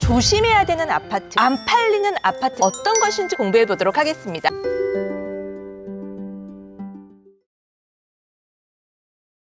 조심해야 되는 아파트, 안 팔리는 아파트 어떤 것인지 공부해 보도록 하겠습니다.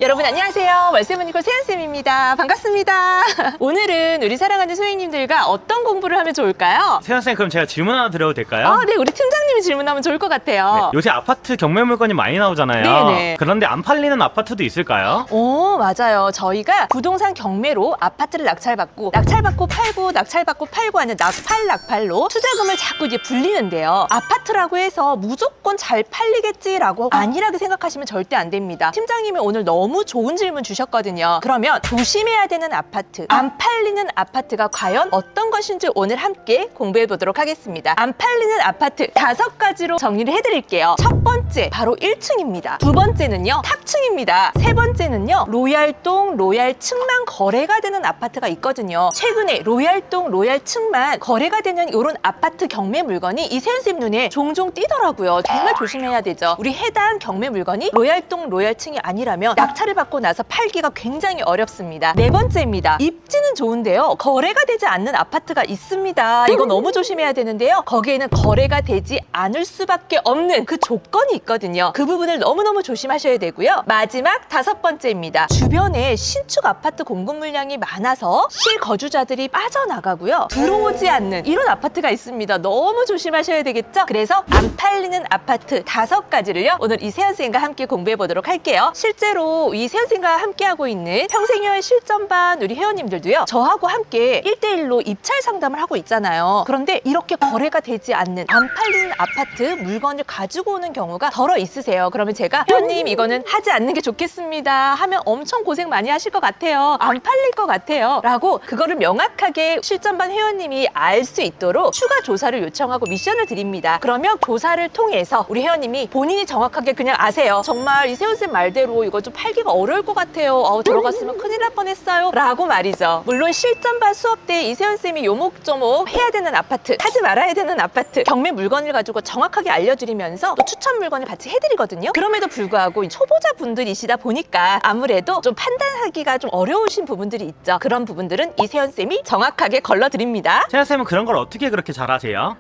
여러분 안녕하세요. 월세모니코 세연쌤입니다. 반갑습니다. 오늘은 우리 사랑하는 소행님들과 어떤 공부를 하면 좋을까요? 세연쌤, 그럼 제가 질문 하나 드려도 될까요? 네, 우리 팀장님이 질문하면 좋을 것 같아요. 네, 요새 아파트 경매 물건이 많이 나오잖아요. 네네. 그런데 안 팔리는 아파트도 있을까요? 오, 맞아요. 저희가 부동산 경매로 아파트를 낙찰받고 팔고 낙찰받고 팔고 하는 낙팔로 투자금을 자꾸 이제 불리는데요. 아파트라고 해서 무조건 잘 팔리겠지라고 안일하게 생각하시면 절대 안 됩니다. 팀장님이 오늘 너무 좋은 질문 주셨거든요. 그러면 조심해야 되는 아파트, 안 팔리는 아파트가 과연 어떤 것인지 오늘 함께 공부해 보도록 하겠습니다. 안 팔리는 아파트 5가지로 정리를 해드릴게요. 첫 번째, 바로 1층입니다. 두 번째는요, 탑층입니다. 세 번째는요, 로얄동, 로얄층만 거래가 되는 아파트가 있거든요. 최근에 로얄동, 로얄층만 거래가 되는 이런 아파트 경매 물건이 이 세연쌤 눈에 종종 띄더라고요. 정말 조심해야 되죠. 우리 해당 경매 물건이 로얄동, 로얄층이 아니라면 낙찰을 받고 나서 팔기가 굉장히 어렵습니다. 네 번째입니다. 입지는 좋은데요, 거래가 되지 않는 아파트가 있습니다. 이거 너무 조심해야 되는데요, 거기에는 거래가 되지 않을 수밖에 없는 그 조건이 있거든요. 그 부분을 너무너무 조심하셔야 되고요. 마지막 5번째입니다. 주변에 신축 아파트 공급 물량이 많아서 실거주자들이 빠져나가고요, 들어오지 않는 이런 아파트가 있습니다. 너무 조심하셔야 되겠죠? 그래서 안 팔리는 아파트 5가지를요 오늘 이 세연쌤과 함께 공부해 보도록 할게요. 실제로 이 세연쌤과 함께하고 있는 평생여행 실전반 우리 회원님들도요, 저하고 함께 1대1로 입찰 상담을 하고 있잖아요. 그런데 이렇게 거래가 되지 않는 안 팔리는 아파트 물건을 가지고 오는 경우가 덜어 있으세요. 그러면 제가 회원님 이거는 하지 않는 게 좋겠습니다 하면 엄청 고생 많이 하실 것 같아요, 안 팔릴 것 같아요 라고 그거를 명확하게 실전반 회원님이 알 수 있도록 추가 조사를 요청하고 미션을 드립니다. 그러면 조사를 통해서 우리 회원님이 본인이 정확하게 그냥 아세요. 정말 이 세연쌤 말대로 이거 좀 팔기가 어려울 것 같아요. 들어갔으면 큰일 날 뻔했어요 라고 말이죠. 물론 실전반 수업 때 이 세연쌤이 요목조목 해야 되는 아파트, 하지 말아야 되는 아파트 경매 물건을 가지고 정확하게 알려드리면서 또 추천 물건을 같이 해드리거든요. 그럼에도 불구하고 초보자 분들이시다 보니까 아무래도 좀 판단하기가 좀 어려우신 부분들이 있죠. 그런 부분들은 이 세연쌤이 정확하게 걸러드립니다. 세연쌤은 그런 걸 어떻게 그렇게 잘하세요?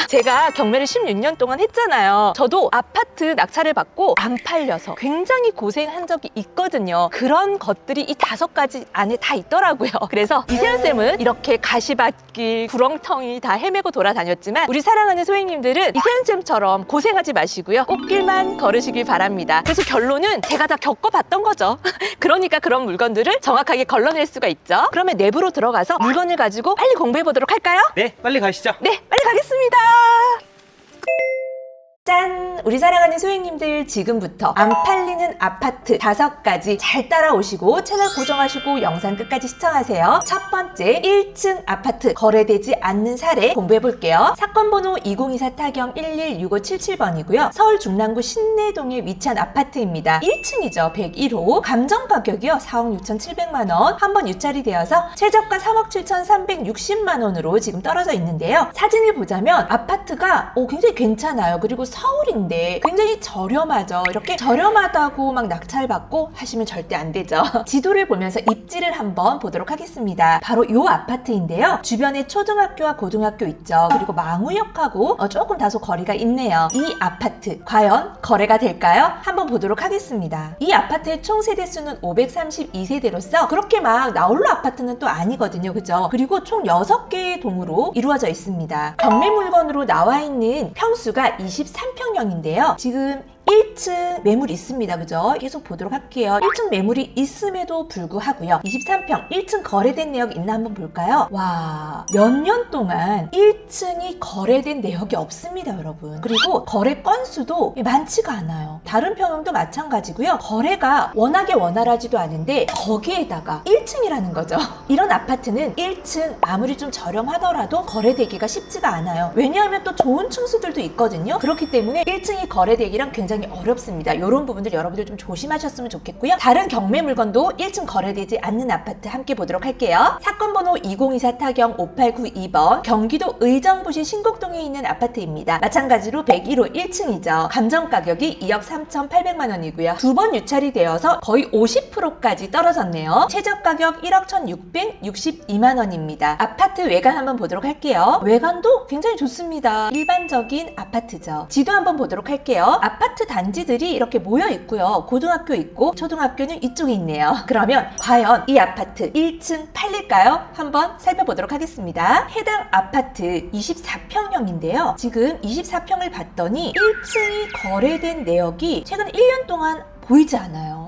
제가 경매를 16년 동안 했잖아요. 저도 아파트 낙찰을 받고 안 팔려서 굉장히 고생한 적이 있거든요. 그런 것들이 이 5가지 안에 다 있더라고요. 그래서 이세연쌤은 이렇게 가시밭길, 구렁텅이 다 헤매고 돌아다녔지만 우리 사랑하는 소행님들은 이세연쌤처럼 고생하지 마시고요, 꽃길만 걸으시길 바랍니다. 그래서 결론은 제가 다 겪어봤던 거죠. 그러니까 그런 물건들을 정확하게 걸러낼 수가 있죠. 그러면 내부로 들어가서 물건을 가지고 빨리 공부해 보도록 할까요? 네, 빨리 가시죠. 네, 빨리 가겠습니다. 짠! 우리 사랑하는 소행님들, 지금부터 안 팔리는 아파트 5가지 잘 따라오시고 채널 고정하시고 영상 끝까지 시청하세요. 첫 번째, 1층 아파트 거래되지 않는 사례 공부해 볼게요. 사건 번호 2024 타경 116577번이고요. 서울 중랑구 신내동에 위치한 아파트입니다. 1층이죠. 101호. 감정 가격이요, 4억 6,700만 원. 한번 유찰이 되어서 최저가 3억 7,360만 원으로 지금 떨어져 있는데요. 사진을 보자면 아파트가 굉장히 괜찮아요. 그리고 서울인데 굉장히 저렴하죠. 이렇게 저렴하다고 막 낙찰받고 하시면 절대 안 되죠. 지도를 보면서 입지를 한번 보도록 하겠습니다. 바로 이 아파트인데요. 주변에 초등학교와 고등학교 있죠. 그리고 망우역하고 조금 다소 거리가 있네요. 이 아파트 과연 거래가 될까요? 한번 보도록 하겠습니다. 이 아파트의 총 세대수는 532세대로서 그렇게 막 나홀로 아파트는 또 아니거든요. 그죠? 그리고 총 6개의 동으로 이루어져 있습니다. 경매 물건으로 나와 있는 평수가 23평형인데요. 지금 1층 매물이 있습니다. 그죠? 계속 보도록 할게요. 1층 매물이 있음에도 불구하고요, 23평 1층 거래된 내역 있나 한번 볼까요? 와, 몇 년 동안 1층이 거래된 내역이 없습니다, 여러분. 그리고 거래 건수도 많지가 않아요. 다른 평형도 마찬가지고요. 거래가 워낙에 원활하지도 않은데 거기에다가 1층이라는 거죠. 이런 아파트는 1층 아무리 좀 저렴하더라도 거래되기가 쉽지가 않아요. 왜냐하면 또 좋은 층수들도 있거든요. 그렇기 때문에 1층이 거래되기랑 굉장히 굉장히 어렵습니다. 이런 부분들 여러분들 좀 조심하셨으면 좋겠고요. 다른 경매 물건도 1층 거래되지 않는 아파트 함께 보도록 할게요. 사건 번호 2024 타경 5892번 경기도 의정부시 신곡동에 있는 아파트입니다. 마찬가지로 101호 1층이죠. 감정 가격이 2억 3,800만 원이고요. 두 번 유찰이 되어서 거의 50%까지 떨어졌네요. 최저 가격 1억 1,662만 원입니다. 아파트 외관 한번 보도록 할게요. 외관도 굉장히 좋습니다. 일반적인 아파트죠. 지도 한번 보도록 할게요. 아파트 단지들이 이렇게 모여 있고요. 고등학교 있고 초등학교는 이쪽에 있네요. 그러면 과연 이 아파트 1층 팔릴까요? 한번 살펴보도록 하겠습니다. 해당 아파트 24평형인데요. 지금 24평을 봤더니 1층이 거래된 내역이 최근 1년 동안 보이지 않아요.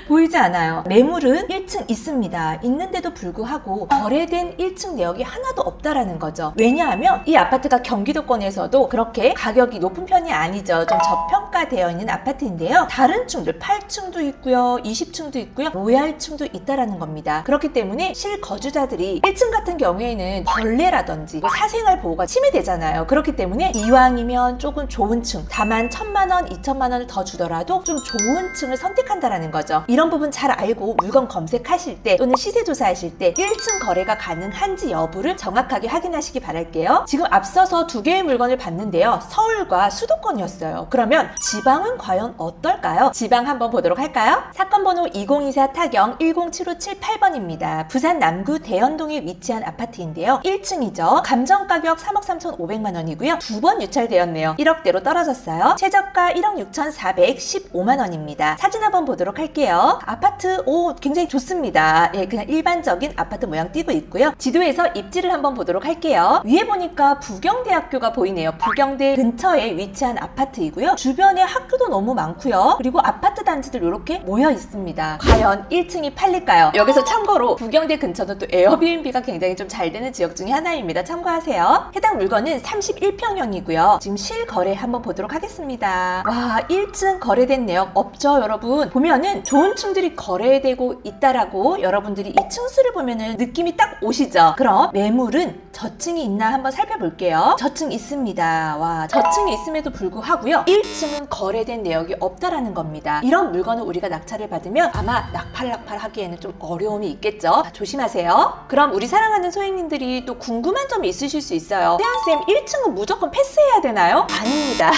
보이지 않아요. 매물은 1층 있습니다. 있는데도 불구하고 거래된 1층 내역이 하나도 없다라는 거죠. 왜냐하면 이 아파트가 경기도권에서도 그렇게 가격이 높은 편이 아니죠. 좀 저평가되어 있는 아파트인데요. 다른 층들 8층도 있고요. 20층도 있고요. 로얄층도 있다라는 겁니다. 그렇기 때문에 실거주자들이 1층 같은 경우에는 벌레라든지 사생활 보호가 침해되잖아요. 그렇기 때문에 이왕이면 조금 좋은 층, 다만 1,000만 원, 2,000만 원을 더 주더라도 좀 좋은 층을 선택한다라는 거죠. 이런 부분 잘 알고 물건 검색하실 때 또는 시세 조사하실 때 1층 거래가 가능한지 여부를 정확하게 확인하시기 바랄게요. 지금 앞서서 두 개의 물건을 봤는데요. 서울과 수도권이었어요. 그러면 지방은 과연 어떨까요? 지방 한번 보도록 할까요? 사건 번호 2024 타경 107578번입니다. 부산 남구 대연동에 위치한 아파트인데요. 1층이죠. 감정 가격 3억 3,500만 원이고요. 두 번 유찰되었네요. 1억대로 떨어졌어요. 최저가 1억 6,415만 원입니다. 사진 한번 보도록 할게요. 아파트 굉장히 좋습니다. 예, 그냥 일반적인 아파트 모양 띄고 있고요. 지도에서 입지를 한번 보도록 할게요. 위에 보니까 부경대학교가 보이네요. 부경대 근처에 위치한 아파트이고요. 주변에 학교도 너무 많고요. 그리고 아파트 단지들 이렇게 모여 있습니다. 과연 1층이 팔릴까요? 여기서 참고로 부경대 근처는 또 에어비앤비가 굉장히 좀 잘 되는 지역 중에 하나입니다. 참고하세요. 해당 물건은 31평형이고요. 지금 실거래 한번 보도록 하겠습니다. 와, 1층 거래된 내역 없죠, 여러분? 보면은 좋은 층들이 거래되고 있다라고 여러분들이 이 층수를 보면은 느낌이 딱 오시죠? 그럼 매물은 저층이 있나 한번 살펴볼게요. 저층 있습니다. 와, 저층이 있음에도 불구하고요. 1층은 거래된 내역이 없다라는 겁니다. 이런 물건을 우리가 낙찰을 받으면 아마 낙팔 하기에는 좀 어려움이 있겠죠? 조심하세요. 그럼 우리 사랑하는 소행님들이 또 궁금한 점이 있으실 수 있어요. 세연쌤, 1층은 무조건 패스해야 되나요? 아닙니다.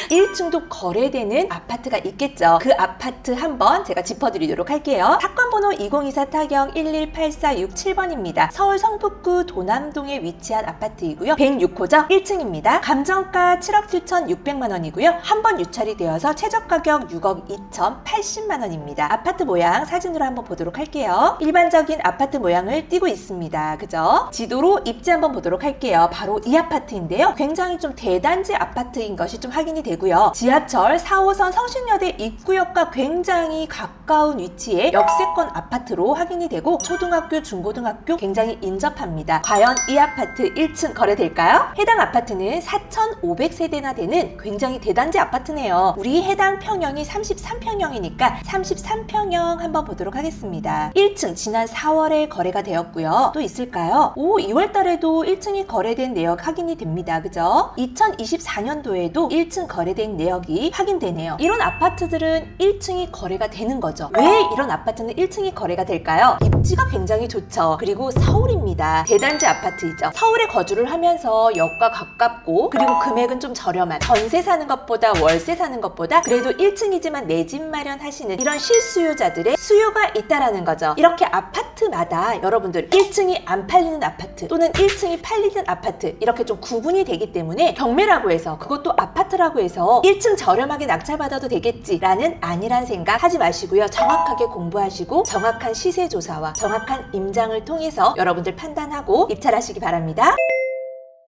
1층도 거래되는 아파트가 있겠죠. 그 아파트 한번 제가 짚어드리도록 할게요. 사건 번호 2024 타경 1184667번입니다. 서울 성북구 도남동에 위치한 아파트이고요. 106호죠. 1층입니다. 감정가 7억 7,600만 원이고요. 한 번 유찰이 되어서 최저 가격 6억 2,080만 원입니다. 아파트 모양 사진으로 한번 보도록 할게요. 일반적인 아파트 모양을 띄고 있습니다. 그죠? 지도로 입지 한번 보도록 할게요. 바로 이 아파트인데요. 굉장히 좀 대단지 아파트인 것이 좀 확인이 되고요. 지하철 4호선 성신여대 입구역과 굉장히 가까운 위치에 역세권 아파트로 확인이 되고 초등학교, 중고등학교 굉장히 인접합니다. 과연 이 아파트 1층 거래될까요? 해당 아파트는 4,500세대나 되는 굉장히 대단지 아파트네요. 우리 해당 평형이 33평형이니까 33평형 한번 보도록 하겠습니다. 1층 지난 4월에 거래가 되었고요. 또 있을까요? 2월 달에도 1층이 거래된 내역 확인이 됩니다. 그죠? 2024년도에도 1층 거래된 내역이 확인되네요. 이런 아파트들은 1층이 거래가 되는 거죠. 왜 이런 아파트는 1층이 거래가 될까요? 입지가 굉장히 좋죠. 그리고 서울입니다. 대단지 아파트이죠. 서울에 거주를 하면서 역과 가깝고 그리고 금액은 좀 저렴한 전세 사는 것보다 월세 사는 것보다 그래도 1층이지만 내 집 마련하시는 이런 실수요자들의 수요가 있다라는 거죠. 이렇게 아파트마다 여러분들 1층이 안 팔리는 아파트 또는 1층이 팔리는 아파트 이렇게 좀 구분이 되기 때문에 경매라고 해서 그것도 아파트라고 해서 1층 저렴하게 낙찰받아도 되겠지라는 아니란 생각 하지 마시고요. 정확하게 공부하시고 정확한 시세 조사와 정확한 임장을 통해서 여러분들 판단하고 입찰하시기 바랍니다.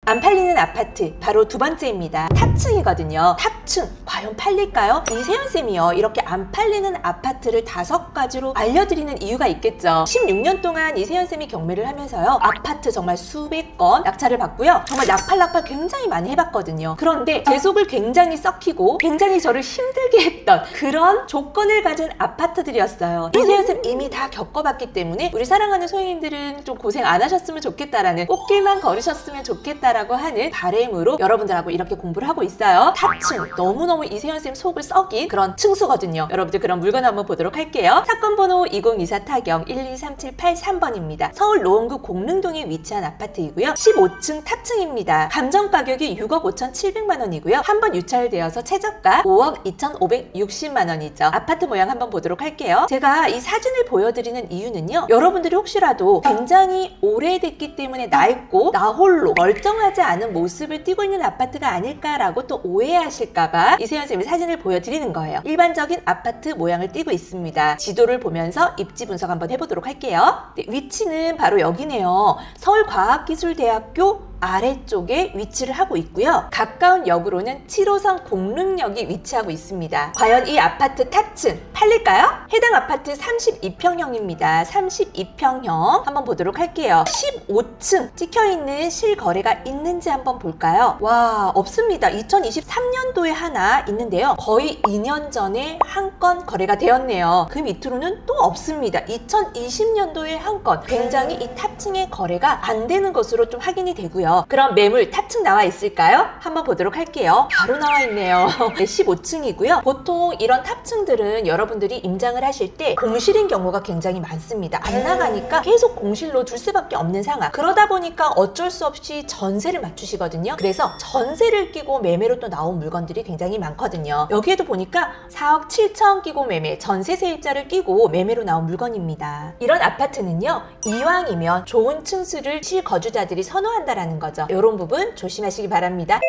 안 팔리는 아파트 바로 두 번째입니다. 탑층이거든요. 탑층 과연 팔릴까요? 이세연쌤이요 이렇게 안 팔리는 아파트를 5가지로 알려드리는 이유가 있겠죠. 16년 동안 이세연쌤이 경매를 하면서요 아파트 정말 수백 건 낙찰을 받고요. 정말 낙팔 굉장히 많이 해봤거든요. 그런데 제 속을 굉장히 썩히고 굉장히 저를 힘들게 했던 그런 조건을 가진 아파트들이었어요. 이세연쌤 이미 다 겪어봤기 때문에 우리 사랑하는 소행님들은 좀 고생 안 하셨으면 좋겠다라는 꽃길만 걸으셨으면 좋겠다 좋겠다라고 하는 바람으로 여러분들하고 이렇게 공부를 하고 있어요. 탑층, 너무너무 이세연쌤 속을 썩인 그런 층수거든요. 여러분들 그런 물건 한번 보도록 할게요. 사건 번호 2024 타경 12373번입니다. 서울 노원구 공릉동에 위치한 아파트이고요. 15층 탑층입니다. 감정 가격이 6억 5,700만 원이고요. 한 번 유찰되어서 최저가 5억 2,560만 원이죠. 아파트 모양 한번 보도록 할게요. 제가 이 사진을 보여드리는 이유는요. 여러분들이 혹시라도 굉장히 오래됐기 때문에 낡고 나 홀로 멀쩡하지 않은 모습을 띠고 있는 아파트가 아닐까라고 또 오해하실까봐 이세연쌤이 사진을 보여드리는 거예요. 일반적인 아파트 모양을 띠고 있습니다. 지도를 보면서 입지 분석 한번 해보도록 할게요. 네, 위치는 바로 여기네요. 서울과학기술대학교 아래쪽에 위치를 하고 있고요. 가까운 역으로는 7호선 공릉역이 위치하고 있습니다. 과연 이 아파트 탑층 팔릴까요? 해당 아파트 32평형입니다. 32평형 한번 보도록 할게요. 15층 찍혀있는 실거래가 있는지 한번 볼까요? 와, 없습니다. 2023년도에 하나 있는데요. 거의 2년 전에 한 건 거래가 되었네요. 그 밑으로는 또 없습니다. 2020년도에 한 건. 굉장히 이 탑층의 거래가 안 되는 것으로 좀 확인이 되고요. 그럼 매물 탑층 나와 있을까요? 한번 보도록 할게요. 바로 나와 있네요. 네, 15층이고요. 보통 이런 탑층들은 여러분들이 임장을 하실 때 공실인 경우가 굉장히 많습니다. 안 나가니까 계속 공실로 둘 수밖에 없는 상황. 그러다 보니까 어쩔 수 없이 전세를 맞추시거든요. 그래서 전세를 끼고 매매로 또 나온 물건들이 굉장히 많거든요. 여기에도 보니까 4억 7천 끼고 매매, 전세 세입자를 끼고 매매로 나온 물건입니다. 이런 아파트는요, 이왕이면 좋은 층수를 실거주자들이 선호한다라는 거죠. 이런 부분 조심하시기 바랍니다.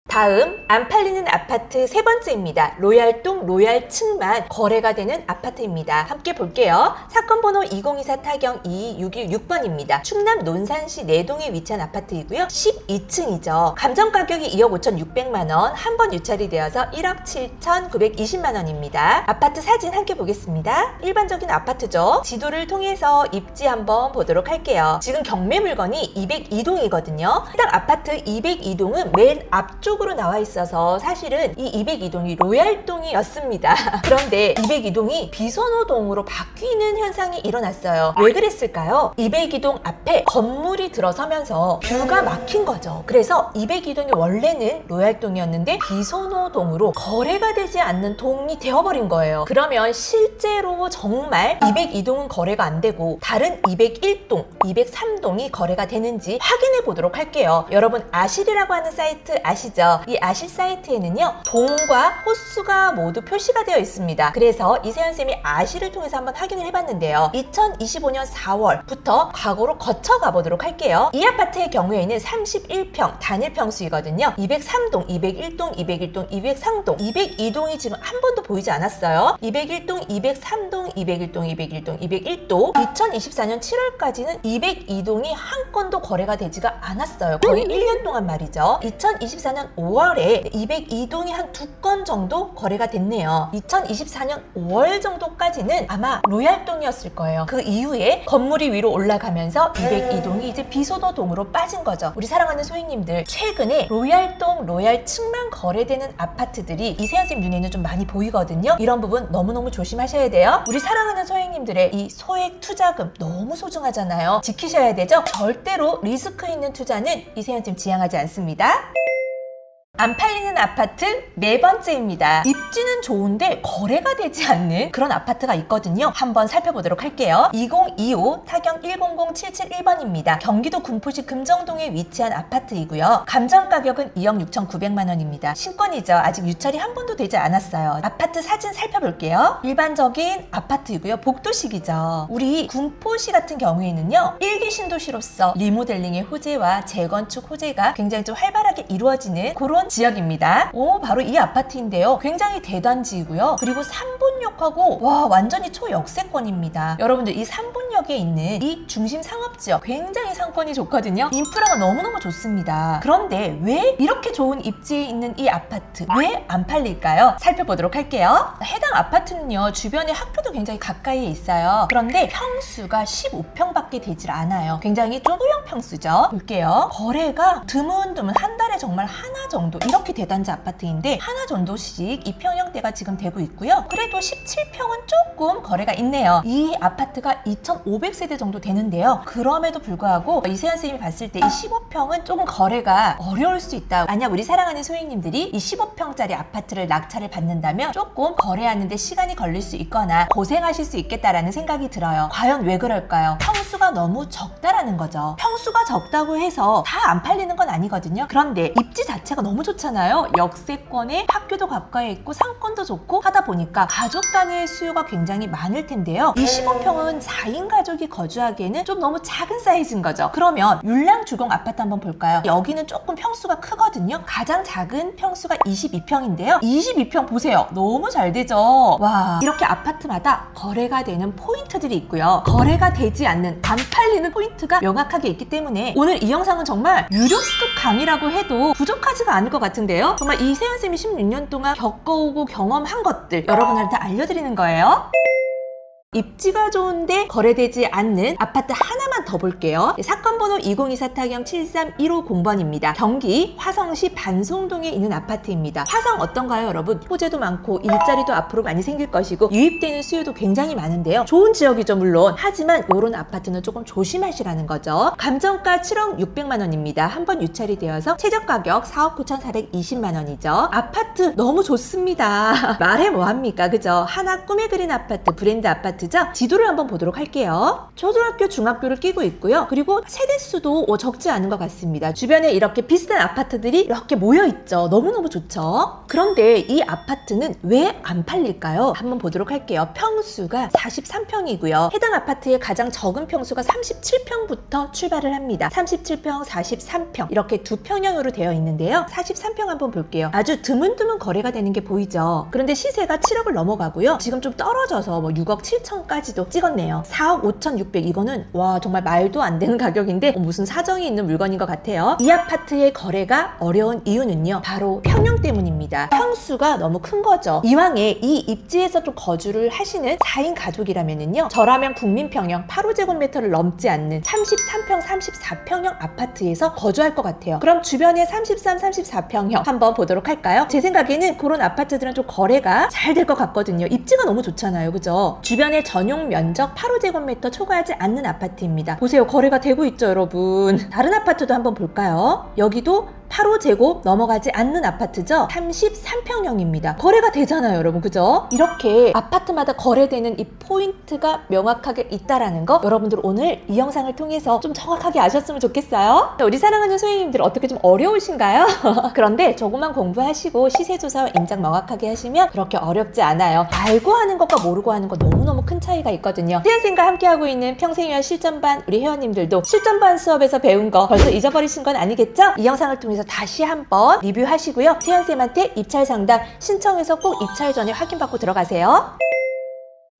다음 안 팔리는 아파트 세 번째입니다. 로얄동 로얄층만 거래가 되는 아파트입니다. 함께 볼게요. 사건 번호 2024 타경 22616번입니다. 충남 논산시 내동에 위치한 아파트이고요. 12층이죠. 감정 가격이 2억 5,600만 원, 한 번 유찰이 되어서 1억 7,920만 원입니다. 아파트 사진 함께 보겠습니다. 일반적인 아파트죠. 지도를 통해서 입지 한번 보도록 할게요. 지금 경매 물건이 202동이거든요. 해당 아파트 202동은 맨 앞쪽 으로 나와 있어서 사실은 이 202동이 로얄동이었습니다. 그런데 202동이 비선호동으로 바뀌는 현상이 일어났어요. 왜 그랬을까요? 202동 앞에 건물이 들어서면서 뷰가 막힌 거죠. 그래서 202동이 원래는 로얄동이었는데 비선호동으로 거래가 되지 않는 동이 되어버린 거예요. 그러면 실제로 정말 202동은 거래가 안 되고 다른 201동, 203동이 거래가 되는지 확인해 보도록 할게요. 여러분 아실이라고 하는 사이트 아시죠? 이 아실 사이트에는요, 동과 호수가 모두 표시가 되어 있습니다. 그래서 이세연쌤이 아실을 통해서 한번 확인을 해봤는데요. 2025년 4월부터 과거로 거쳐가 보도록 할게요. 이 아파트의 경우에는 31평 단일 평수이거든요. 203동, 201동, 201동, 203동, 202동이 지금 한 번도 보이지 않았어요. 201동, 203동, 201동, 201동, 201동 2024년 7월까지는 202동이 한 건도 거래가 되지가 않았어요. 거의 1년 동안 말이죠. 2024년 5월에 202동이 한 2건 정도 거래가 됐네요. 2024년 5월 정도까지는 아마 로얄동이었을 거예요. 그 이후에 건물이 위로 올라가면서 202동이 이제 비소도동으로 빠진 거죠. 우리 사랑하는 소행님들, 최근에 로얄동, 로얄층만 거래되는 아파트들이 이세연쌤 눈에는 좀 많이 보이거든요. 이런 부분 너무너무 조심하셔야 돼요. 우리 사랑하는 소행님들의 이 소액 투자금 너무 소중하잖아요. 지키셔야 되죠. 절대로 리스크 있는 투자는 이세연쌤 지향하지 않습니다. 안 팔리는 아파트 네 번째입니다. 입지는 좋은데 거래가 되지 않는 그런 아파트가 있거든요. 한번 살펴보도록 할게요. 2025 타경 100771번입니다. 경기도 군포시 금정동에 위치한 아파트이고요. 감정 가격은 2억 6,900만 원입니다. 신권이죠. 아직 유찰이 한 번도 되지 않았어요. 아파트 사진 살펴볼게요. 일반적인 아파트이고요. 복도식이죠. 우리 군포시 같은 경우에는요, 1기 신도시로서 리모델링의 호재와 재건축 호재가 굉장히 좀 활발하게 이루어지는 그런 지역입니다. 바로 이 아파트인데요. 굉장히 대단지이고요. 그리고 3본역하고 와, 완전히 초역세권입니다. 여러분들 이 3본역에 있는 이 중심 상업지역 굉장히 상권이 좋거든요. 인프라가 너무너무 좋습니다. 그런데 왜 이렇게 좋은 입지에 있는 이 아파트 왜 안 팔릴까요? 살펴보도록 할게요. 해당 아파트는요, 주변에 학교도 굉장히 가까이에 있어요. 그런데 평수가 15평밖에 되질 않아요. 굉장히 좀 소형 평수죠. 볼게요. 거래가 드문드문 한 달에 정말 하나 정도 정도 이렇게 대단지 아파트인데 하나 정도씩 2평형대가 지금 되고 있고요. 그래도 17평은 조금 거래가 있네요. 이 아파트가 2,500세대 정도 되는데요. 그럼에도 불구하고 이세연 선생님이 봤을 때 이 15평은 조금 거래가 어려울 수 있다. 만약 우리 사랑하는 소유님들이 이 15평짜리 아파트를 낙찰을 받는다면 조금 거래하는데 시간이 걸릴 수 있거나 고생하실 수 있겠다라는 생각이 들어요. 과연 왜 그럴까요? 평수가 너무 적다라는 거죠. 평수가 적다고 해서 다 안 팔리는 건 아니거든요. 그런데 입지 자체가 너무 좋잖아요. 역세권에 학교도 가까이 있고 상권도 좋고 하다 보니까 가족 단위의 수요가 굉장히 많을 텐데요. 이 15평은 4인 가족이 거주하기에는 좀 너무 작은 사이즈인 거죠. 그러면 율량주공 아파트 한번 볼까요? 여기는 조금 평수가 크거든요. 가장 작은 평수가 22평인데요. 22평 보세요. 너무 잘 되죠? 와, 이렇게 아파트마다 거래가 되는 포인트들이 있고요. 거래가 되지 않는, 안 팔리는 포인트가 명확하게 있기 때문에 오늘 이 영상은 정말 유료급 강의라고 해도 부족하지가 않을 것 같은데요. 정말 이 세연쌤이 16년 동안 겪어오고 경험한 것들 여러분한테 알려드리는 거예요. 입지가 좋은데 거래되지 않는 아파트 하나만 더 볼게요. 사건 번호 2024 타경 73150번입니다. 경기 화성시 반송동에 있는 아파트입니다. 화성 어떤가요, 여러분? 호재도 많고 일자리도 앞으로 많이 생길 것이고 유입되는 수요도 굉장히 많은데요. 좋은 지역이죠, 물론. 하지만 이런 아파트는 조금 조심하시라는 거죠. 감정가 7억 600만 원입니다. 한 번 유찰이 되어서 최저가격 4억 9,420만 원이죠. 아파트 너무 좋습니다. 말해 뭐합니까, 그죠? 하나 꿈에 그린 아파트, 브랜드 아파트 지도를 한번 보도록 할게요. 초등학교, 중학교를 끼고 있고요. 그리고 세대수도 적지 않은 것 같습니다. 주변에 이렇게 비슷한 아파트들이 이렇게 모여있죠. 너무너무 좋죠. 그런데 이 아파트는 왜 안 팔릴까요? 한번 보도록 할게요. 평수가 43평이고요. 해당 아파트의 가장 적은 평수가 37평부터 출발을 합니다. 37평, 43평 이렇게 두 평형으로 되어 있는데요. 43평 한번 볼게요. 아주 드문드문 거래가 되는 게 보이죠. 그런데 시세가 7억을 넘어가고요. 지금 좀 떨어져서 6억 7천까지도 찍었네요. 4억 5,600 이거는 와 정말 말도 안 되는 가격인데 무슨 사정이 있는 물건인 것 같아요. 이 아파트의 거래가 어려운 이유는요. 바로 평형 때문입니다. 평수가 너무 큰 거죠. 이왕에 이 입지에서 좀 거주를 하시는 4인 가족이라면요. 저라면 국민평형 8호제곱미터를 넘지 않는 33평, 34평형 아파트에서 거주할 것 같아요. 그럼 주변에 33, 34평형 한번 보도록 할까요? 제 생각에는 그런 아파트들은 좀 거래가 잘 될 것 같거든요. 입지가 너무 좋잖아요. 그죠? 주변에 전용 면적 8호제곱미터 초과하지 않는 아파트입니다. 보세요. 거래가 되고 있죠, 여러분. 다른 아파트도 한번 볼까요? 여기도 8호제곱 넘어가지 않는 아파트죠? 33평형입니다. 거래가 되잖아요, 여러분. 그죠? 이렇게 아파트마다 거래되는 이 포인트가 명확하게 있다라는 거 여러분들 오늘 이 영상을 통해서 좀 정확하게 아셨으면 좋겠어요. 우리 사랑하는 소유님들 어떻게 좀 어려우신가요? 그런데 조금만 공부하시고 시세조사와 임장 명확하게 하시면 그렇게 어렵지 않아요. 알고 하는 것과 모르고 하는 것 너무너무 큰 차이가 있거든요. 세연쌤과 함께하고 있는 평생유한 실전반 우리 회원님들도 실전반 수업에서 배운 거 벌써 잊어버리신 건 아니겠죠? 이 영상을 통해서 다시 한번 리뷰하시고요. 세연쌤한테 입찰 상담 신청해서 꼭 입찰 전에 확인받고 들어가세요.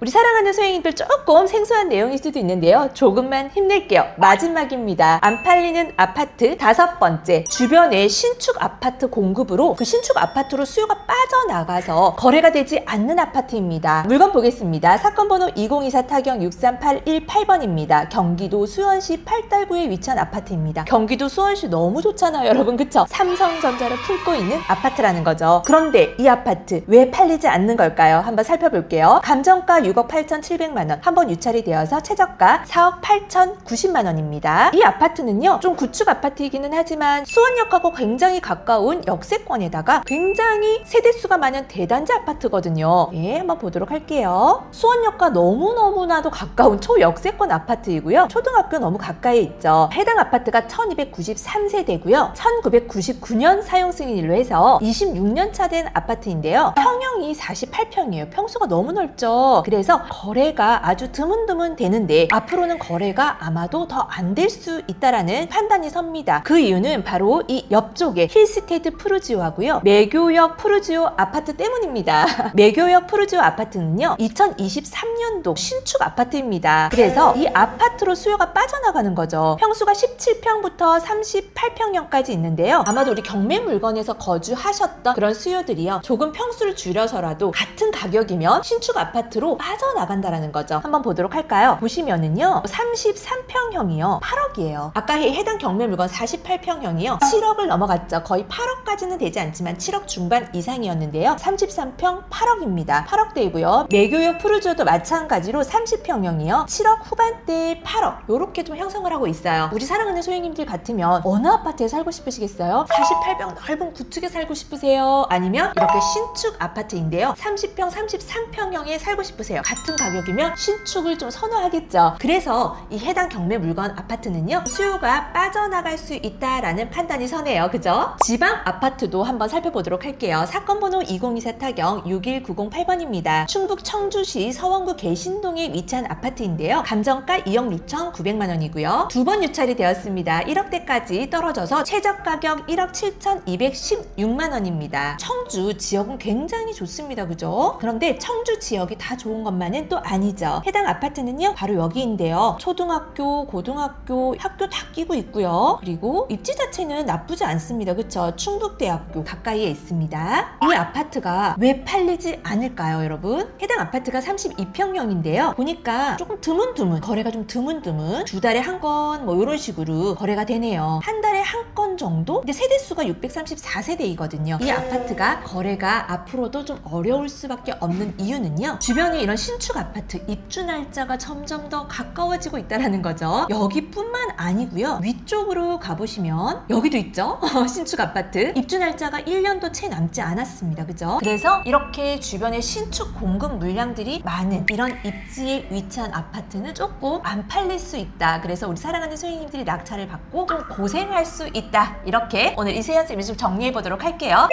우리 사랑하는 소행님들 조금 생소한 내용일 수도 있는데요. 조금만 힘낼게요. 마지막입니다. 안 팔리는 아파트 5번째. 주변에 신축 아파트 공급으로 그 신축 아파트로 수요가 빠져나가서 거래가 되지 않는 아파트입니다. 물건 보겠습니다. 사건 번호 2024 타경 63818번입니다. 경기도 수원시 팔달구에 위치한 아파트입니다. 경기도 수원시 너무 좋잖아요, 여러분. 그쵸? 삼성전자를 품고 있는 아파트라는 거죠. 그런데 이 아파트 왜 팔리지 않는 걸까요? 한번 살펴볼게요. 감정가 6억 8,700만원 한번 유찰이 되어서 최저가 4억 8,090만원입니다. 이 아파트는요 좀 구축 아파트이기는 하지만 수원역하고 굉장히 가까운 역세권에다가 굉장히 세대수가 많은 대단지 아파트거든요. 예, 한번 보도록 할게요. 수원역과 너무너무나도 가까운 초역세권 아파트이고요. 초등학교 너무 가까이 있죠. 해당 아파트가 1293세대고요. 1999년 사용 승인일로 해서 26년 차 된 아파트인데요. 평형이 48평이에요. 평수가 너무 넓죠. 그래서 거래가 아주 드문드문 되는데 앞으로는 거래가 아마도 더 안 될 수 있다라는 판단이 섭니다. 그 이유는 바로 이 옆쪽에 힐스테이트 푸르지오하고요. 매교역 푸르지오 아파트 때문입니다. 매교역 푸르지오 아파트는요 2023년도 신축 아파트입니다. 그래서 이 아파트로 수요가 빠져나가는 거죠. 평수가 17평부터 38평형까지 있는데요. 아마도 우리 경매 물건에서 거주하셨던 그런 수요들이요. 조금 평수를 줄여서라도 같은 가격이면 신축 아파트로 빠져나간다라는 거죠. 한번 보도록 할까요? 보시면은요, 33평형이요 8억이에요. 아까 해당 경매 물건 48평형이요 7억을 넘어갔죠. 거의 8억까지는 되지 않지만 7억 중반 이상이었는데요. 33평 8억입니다. 8억대이고요. 매교역 푸르지오도 마찬가지로 30평형이요 7억 후반대 8억 요렇게 좀 형성을 하고 있어요. 우리 사랑하는 소유님들 같으면 어느 아파트에 살고 싶으시겠어요? 48평 넓은 구축에 살고 싶으세요? 아니면 이렇게 신축 아파트인데요, 30평 33평형에 살고 싶으세요? 같은 가격이면 신축을 좀 선호하겠죠. 그래서 이 해당 경매 물건 아파트는요, 수요가 빠져나갈 수 있다라는 판단이 서네요. 그죠? 지방 아파트도 한번 살펴보도록 할게요. 사건 번호 2024 타경 61908번입니다. 충북 청주시 서원구 개신동에 위치한 아파트인데요. 감정가 2억 6,900만 원이고요. 두 번 유찰이 되었습니다. 1억대까지 떨어져서 최저 가격 1억 7,216만 원입니다. 청주 지역은 굉장히 좋습니다. 그죠? 그런데 청주 지역이 다 좋은 것만은 또 아니죠. 해당 아파트는요, 바로 여기인데요. 초등학교, 고등학교, 학교 다 끼고 있고요. 그리고 입지 자체는 나쁘지 않습니다. 그쵸? 충북대학교 가까이에 있습니다. 이 아파트가 왜 팔리지 않을까요, 여러분? 해당 아파트가 32평형인데요. 보니까 조금 드문드문, 거래가 좀 드문드문, 두 달에 한 건 뭐 이런 식으로 거래가 되네요. 한 달에 한 건 정도? 근데 세대수가 634세대이거든요. 이 아파트가 거래가 앞으로도 좀 어려울 수밖에 없는 이유는요, 주변에 이런 신축 아파트 입주 날짜가 점점 더 가까워지고 있다는 거죠. 여기뿐만 아니고요, 위쪽으로 가보시면 여기도 있죠. 신축 아파트 입주 날짜가 1년도 채 남지 않았습니다. 그죠? 그래서 이렇게 주변에 신축 공급 물량들이 많은 이런 입지에 위치한 아파트는 조금 안 팔릴 수 있다. 그래서 우리 사랑하는 소유님들이 낙찰을 받고 좀 고생할 수 있다. 이렇게 오늘 이세연 쌤이 좀 정리해 보도록 할게요.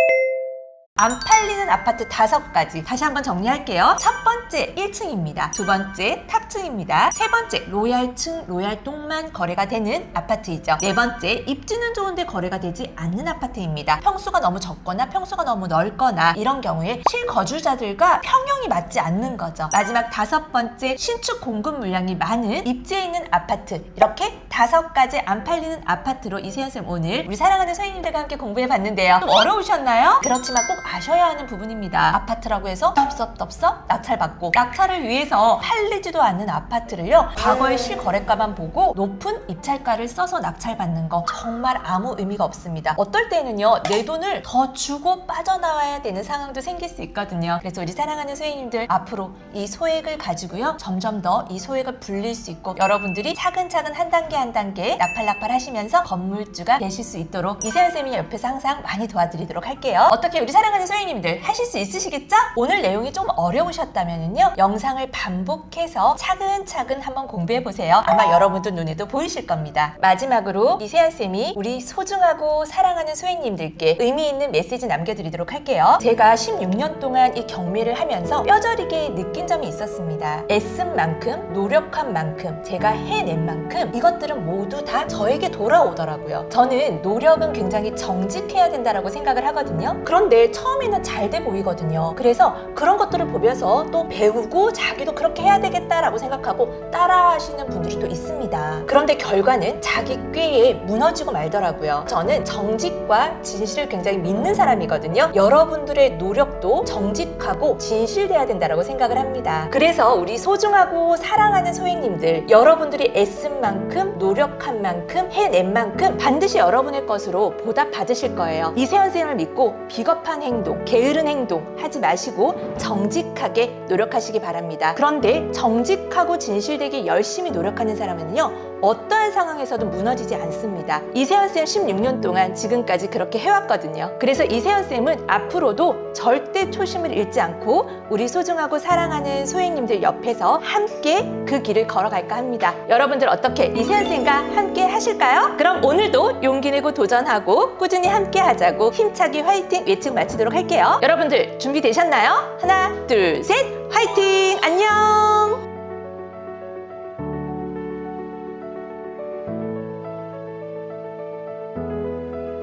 안 팔리는 아파트 5가지 다시 한번 정리할게요. 첫 번째 1층입니다. 두 번째 탑층입니다. 세 번째 로얄층, 로얄동만 거래가 되는 아파트이죠. 네 번째 입지는 좋은데 거래가 되지 않는 아파트입니다. 평수가 너무 적거나 평수가 너무 넓거나 이런 경우에 실거주자들과 평형이 맞지 않는 거죠. 마지막 5번째 신축 공급 물량이 많은 입지에 있는 아파트. 이렇게 5가지 안 팔리는 아파트로 이세연쌤 오늘 우리 사랑하는 소유님들과 함께 공부해 봤는데요. 좀 어려우셨나요? 그렇지만 꼭 아셔야 하는 부분입니다. 아파트라고 해서 덥석 낙찰받고, 낙찰을 위해서 팔리지도 않는 아파트를요, 과거의 실거래가만 보고 높은 입찰가를 써서 낙찰받는 거 정말 아무 의미가 없습니다. 어떨 때는요, 내 돈을 더 주고 빠져나와야 되는 상황도 생길 수 있거든요. 그래서 우리 사랑하는 소유님들 앞으로 이 소액을 가지고요, 점점 더 이 소액을 불릴 수 있고 여러분들이 차근차근 한 단계 나팔 하시면서 건물주가 되실 수 있도록 이세연쌤이 옆에서 항상 많이 도와드리도록 할게요. 어떻게 우리 사랑하는 소유님들 하실 수 있으시겠죠? 오늘 내용이 좀 어려우셨다면요, 영상을 반복해서 차근차근 한번 공부해보세요. 아마 여러분들 눈에도 보이실 겁니다. 마지막으로 이세연쌤이 우리 소중하고 사랑하는 소유님들께 의미 있는 메시지 남겨드리도록 할게요. 제가 16년 동안 이 경매를 하면서 뼈저리게 느낀 점이 있었습니다. 애쓴 만큼, 노력한 만큼, 제가 해낸 만큼 이것들은 모두 다 저에게 돌아오더라고요. 저는 노력은 굉장히 정직해야 된다고 생각을 하거든요. 그런데 처음에는 잘 돼 보이거든요. 그래서 그런 것들을 보면서 또 배우고 자기도 그렇게 해야 되겠다라고 생각하고 따라 하시는 분들이 또 있습니다. 그런데 결과는 자기 꾀에 무너지고 말더라고요. 저는 정직과 진실을 굉장히 믿는 사람이거든요. 여러분들의 노력도 정직하고 진실돼야 된다고 생각을 합니다. 그래서 우리 소중하고 사랑하는 소유님들, 여러분들이 애쓴 만큼, 노력한 만큼, 해낸 만큼 반드시 여러분의 것으로 보답받으실 거예요. 이세연쌤을 믿고 비겁한 행동, 게으른 행동 하지 마시고 정직하게 노력하시기 바랍니다. 그런데 정직하고 진실되게 열심히 노력하는 사람은요, 어떠한 상황에서도 무너지지 않습니다. 이세연쌤 16년 동안 지금까지 그렇게 해왔거든요. 그래서 이세연쌤은 앞으로도 절대 초심을 잃지 않고 우리 소중하고 사랑하는 소유님들 옆에서 함께 그 길을 걸어갈까 합니다. 여러분들 어떻게 이세연쌤과 함께 하실까요? 그럼 오늘도 용기 내고 도전하고 꾸준히 함께 하자고 힘차게 화이팅 외치고 마치도록 할게요. 여러분들 준비되셨나요? 하나, 둘, 셋, 화이팅! 안녕!